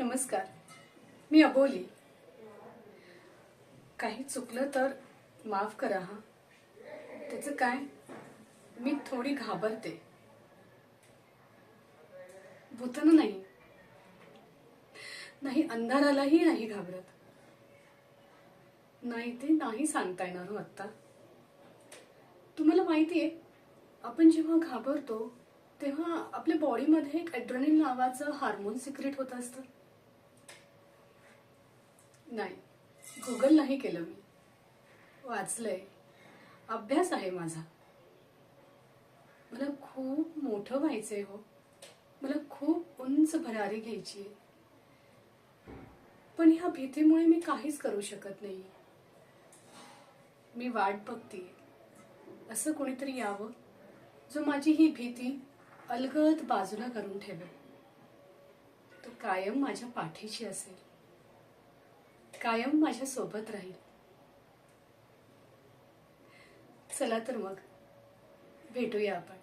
नमस्कार. मी अबोली. काही चुकलं तर माफ करा हा. त्याचं काय, मी थोडी घाबरते. भूताना नाही, नाही अंधारालाही नाही घाबरत. नाही ते नाही सांगता येणार हो आत्ता. तुम्हाला माहितीये, आपण जेव्हा घाबरतो तेव्हा आपल्या बॉडीमध्ये एक ॲड्रेनलिन नावाचं हार्मोन सिक्रेट होत असतं. नाही, गुगल नाही केलं मी, वाचलंय. अभ्यास आहे माझा. मला खूप मोठं व्हायचंय हो. मला खूप उंच भरारी घ्यायची आहे. पण ह्या भीतीमुळे मी काहीच करू शकत नाही. मी वाट बघतीये, असं कोणीतरी यावं जो माझी ही भीती अलगद बाजूला करून ठेवेल. तो कायम माझ्या पाठीशी असेल, कायम माझ्या सोबत राहील. चला तर मग भेटूया आपण.